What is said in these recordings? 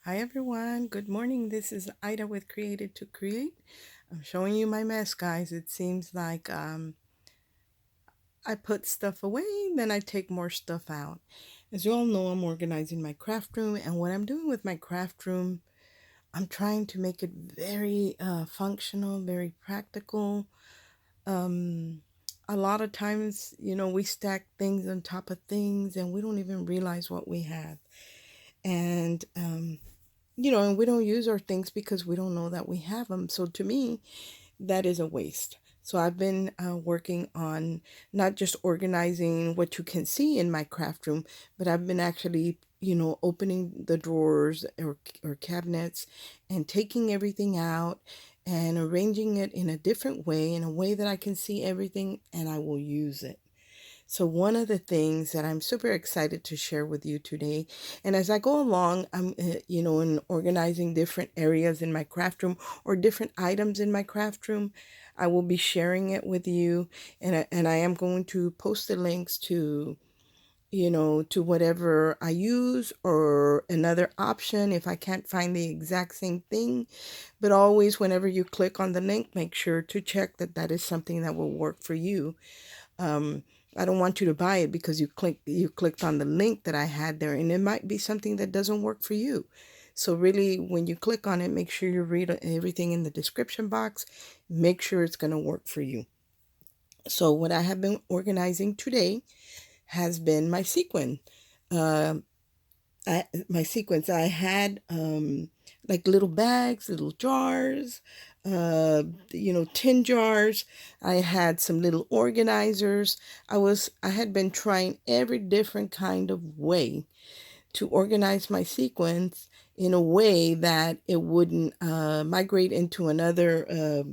Hi everyone, good morning. This is Ida with Created to Create. I'm showing you my mess, guys. It seems like I put stuff away, then I take more stuff out. As you all know, I'm organizing my craft room, and what I'm doing with my craft room, I'm trying to make it very functional, very practical. Um, a lot of times, we stack things on top of things and we don't even realize what we have. And and we don't use our things because we don't know that we have them. So to me, that is a waste. So I've been working on not just organizing what you can see in my craft room, but I've been actually, opening the drawers or cabinets and taking everything out and arranging it in a different way, in a way that I can see everything and I will use it. So, one of the things that I'm super excited to share with you today, and as I go along, I'm, in organizing different areas in my craft room or different items in my craft room, I will be sharing it with you. And I am going to post the links to, to whatever I use or another option if I can't find the exact same thing. But always, whenever you click on the link, make sure to check that that is something that will work for you. um, I don't want you to buy it because you clicked on the link that I had there, and it might be something that doesn't work for you. So really, when you click on it, make sure you read everything in the description box. Make sure it's going to work for you. So what I have been organizing today has been my sequin. Um, my sequence. I had like little bags, little jars, tin jars. I had some little organizers. I had been trying every different kind of way to organize my sequence in a way that it wouldn't migrate into another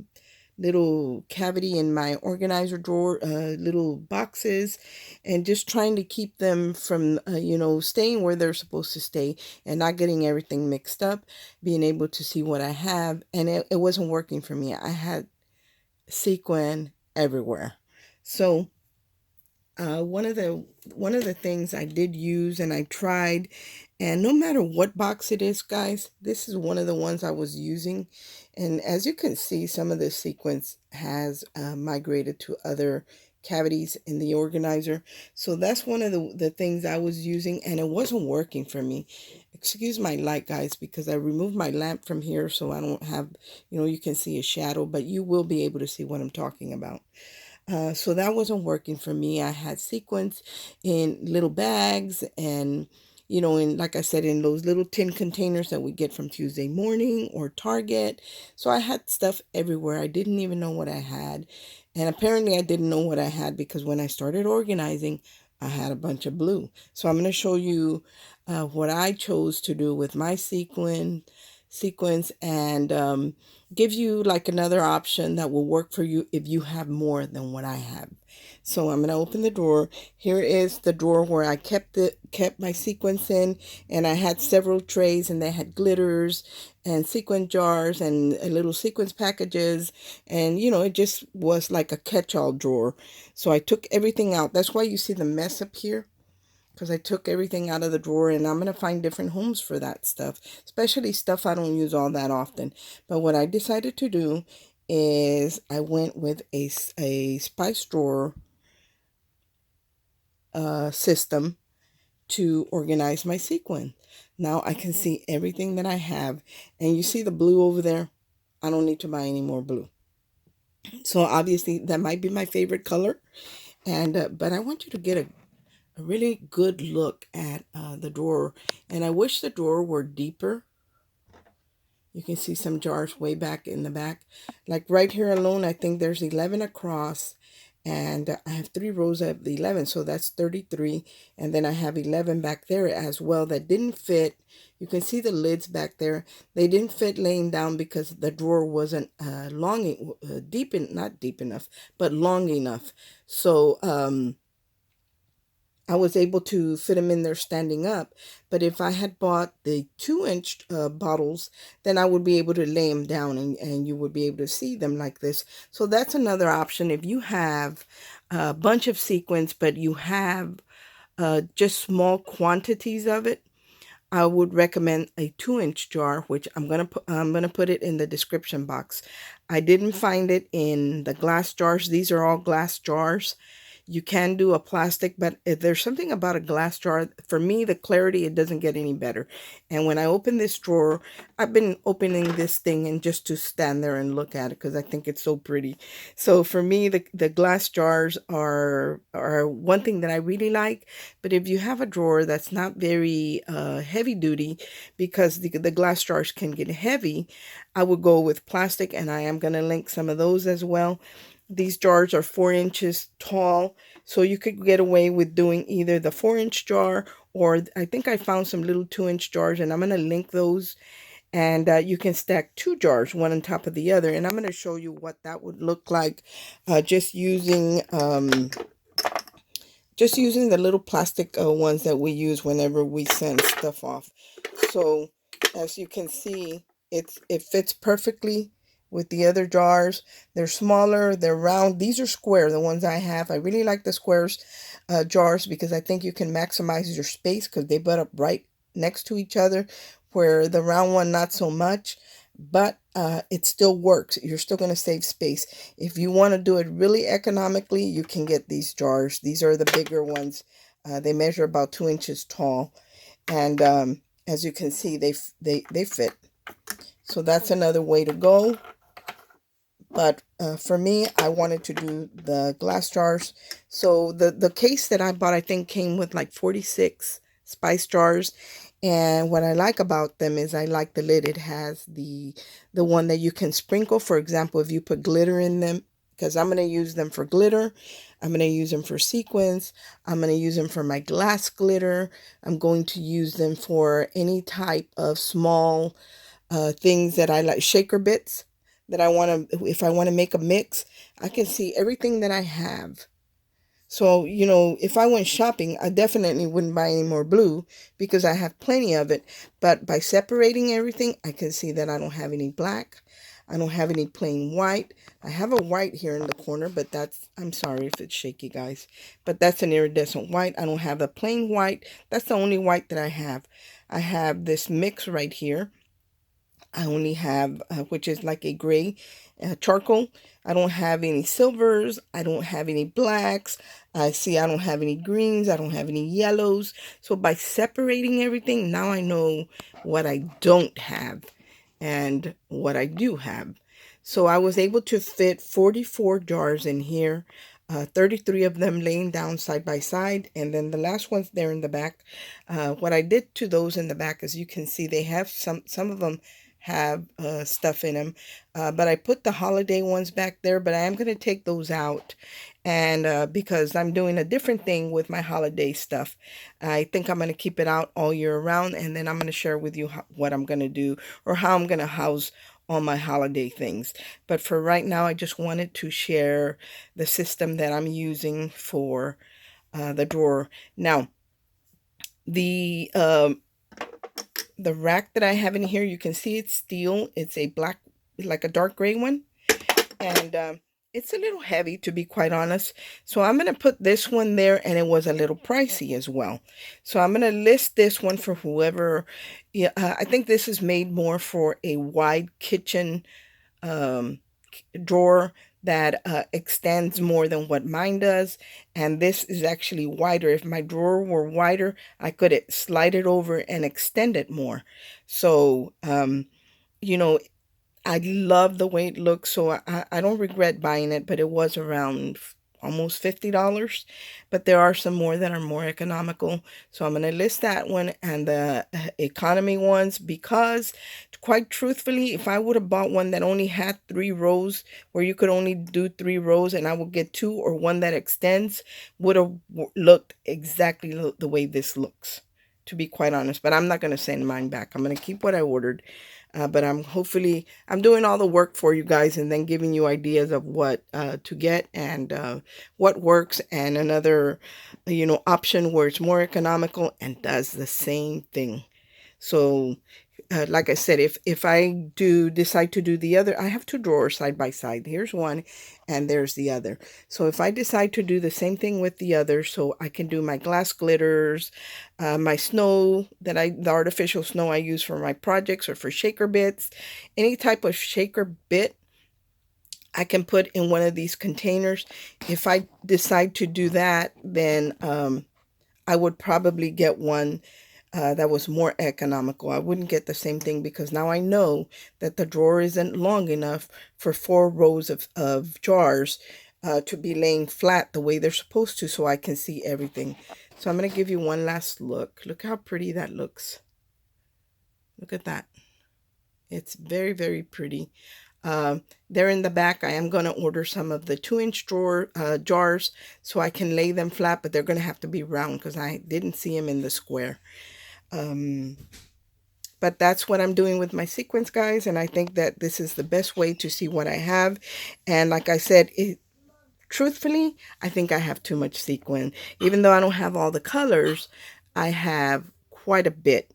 little cavity in my organizer drawer, little boxes, and just trying to keep them from, staying where they're supposed to stay and not getting everything mixed up, being able to see what I have. And it wasn't working for me. I had sequin everywhere. So, one of the things I did use and I tried, and no matter what box it is, guys, this is one of the ones I was using. And as you can see, some of the sequence has migrated to other cavities in the organizer. So that's one of the things I was using, and it wasn't working for me. Excuse my light, guys, because I removed my lamp from here so I don't have, you can see a shadow, but you will be able to see what I'm talking about. So that wasn't working for me. I had sequins in little bags and, in, like I said, in those little tin containers that we get from Tuesday Morning or Target. So I had stuff everywhere. I didn't even know what I had. And apparently I didn't know what I had because when I started organizing, I had a bunch of blue. So I'm going to show you what I chose to do with my sequence and give you like another option that will work for you if you have more than what I have. So I'm going to open the drawer. Here is the drawer where I kept my sequins in, and I had several trays, and they had glitters and sequin jars and little sequins packages, and it just was like a catch-all drawer. So I took everything out. That's why you see the mess up here, because I took everything out of the drawer, and I'm going to find different homes for that stuff, especially stuff I don't use all that often. But what I decided to do is I went with a spice drawer system to organize my sequin. Now I can see everything that I have, and you see the blue over there? I don't need to buy any more blue. So obviously that might be my favorite color, and but I want you to get a really good look at the drawer. And I wish the drawer were deeper. You can see some jars way back in the back. Like right here alone, I think there's 11 across. And I have 3 rows of the 11, so that's 33. And then I have 11 back there as well that didn't fit. You can see the lids back there. They didn't fit laying down because the drawer wasn't not deep enough, but long enough. So, I was able to fit them in there standing up. But if I had bought the 2-inch bottles, then I would be able to lay them down, and you would be able to see them like this. So that's another option. If you have a bunch of sequins, but you have just small quantities of it, I would recommend a 2-inch jar, which I'm gonna put it in the description box. I didn't find it in the glass jars. These are all glass jars. You can do a plastic, but if there's something about a glass jar, for me, the clarity, it doesn't get any better. And when I open this drawer, I've been opening this thing and just to stand there and look at it because I think it's so pretty. So for me, the glass jars are one thing that I really like. But if you have a drawer that's not very heavy duty, because the glass jars can get heavy, I would go with plastic, and I am going to link some of those as well. These jars are 4 inches tall, so you could get away with doing either the 4-inch jar, or I think I found some little 2-inch jars, and I'm going to link those. And you can stack two jars, one on top of the other. And I'm going to show you what that would look like just using the little plastic ones that we use whenever we send stuff off. So as you can see, it fits perfectly with the other jars. They're smaller, they're round. These are square, the ones I have. I really like the squares jars because I think you can maximize your space because they butt up right next to each other, where the round one not so much. But it still works. You're still going to save space. If you want to do it really economically, you can get these jars. These are the bigger ones. They measure about 2 inches tall, and as you can see, they fit. So that's another way to go. But for me, I wanted to do the glass jars. So the case that I bought, I think, came with like 46 spice jars. And what I like about them is I like the lid. It has the one that you can sprinkle. For example, if you put glitter in them, because I'm going to use them for glitter. I'm going to use them for sequins. I'm going to use them for my glass glitter. I'm going to use them for any type of small things that I like, shaker bits that I want to, if I want to make a mix, I can see everything that I have. So, if I went shopping, I definitely wouldn't buy any more blue because I have plenty of it. But by separating everything, I can see that I don't have any black. I don't have any plain white. I have a white here in the corner, but I'm sorry if it's shaky, guys. But that's an iridescent white. I don't have a plain white. That's the only white that I have. I have this mix right here. I only have, which is like a gray charcoal. I don't have any silvers. I don't have any blacks. I don't have any greens. I don't have any yellows. So by separating everything, now I know what I don't have and what I do have. So I was able to fit 44 jars in here, 33 of them laying down side by side, and then the last one's there in the back. What I did to those in the back, as you can see, they have some of them have stuff in them, but I put the holiday ones back there, but I am going to take those out, and because I'm doing a different thing with my holiday stuff. I think I'm going to keep it out all year round, and then I'm going to share with you what I'm going to do, or how I'm going to house all my holiday things. But for right now, I just wanted to share the system that I'm using for the drawer. Now, the rack that I have in here, you can see it's steel. It's a black, like a dark gray one. And it's a little heavy, to be quite honest. So I'm going to put this one there, and it was a little pricey as well. So I'm going to list this one for whoever. Yeah, I think this is made more for a wide kitchen drawer that extends more than what mine does, and this is actually wider. If my drawer were wider, I could slide it over and extend it more. So you know I love the way it looks, so I don't regret buying it, but it was around almost $50. But there are some more that are more economical. So I'm going to list that one and the economy ones, because quite truthfully, if I would have bought one that only had 3 rows, where you could only do 3 rows, and I would get 2, or one that extends, would have looked exactly the way this looks, to be quite honest. But I'm not going to send mine back. I'm going to keep what I ordered. But I'm doing all the work for you guys, and then giving you ideas of what to get, and what works, and another option where it's more economical and does the same thing. So like I said, if I do decide to do the other, I have two drawers side by side. Here's one and there's the other. So if I decide to do the same thing with the other, so I can do my glass glitters, my snow the artificial snow I use for my projects or for shaker bits, any type of shaker bit I can put in one of these containers. If I decide to do that, then I would probably get one that was more economical. I wouldn't get the same thing because now I know that the drawer isn't long enough for 4 rows of jars to be laying flat the way they're supposed to, so I can see everything. So I'm going to give you one last look. Look how pretty that looks. Look at that. It's very, very pretty. There in the back, I am going to order some of the 2-inch drawer jars so I can lay them flat, but they're going to have to be round because I didn't see them in the square. But that's what I'm doing with my sequins, guys, and I think that this is the best way to see what I have. And like I said, truthfully, I think I have too much sequin. Even though I don't have all the colors, I have quite a bit.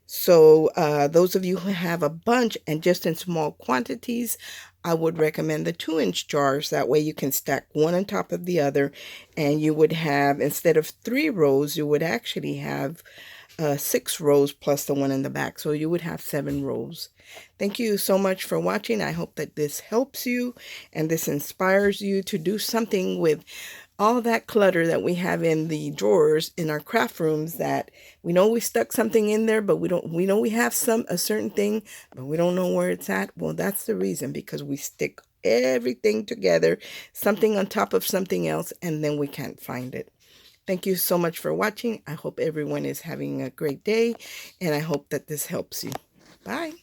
So those of you who have a bunch and just in small quantities, I would recommend the 2-inch jars. That way you can stack one on top of the other, and you would have, instead of 3 rows, you would actually have 6 rows plus the one in the back. So you would have 7 rows. Thank you so much for watching. I hope that this helps you and this inspires you to do something with all that clutter that we have in the drawers in our craft rooms, that we know we stuck something in there, but we know we have a certain thing, but we don't know where it's at. Well, that's the reason, because we stick everything together, something on top of something else, and then we can't find it. Thank you so much for watching. I hope everyone is having a great day, and I hope that this helps you. Bye.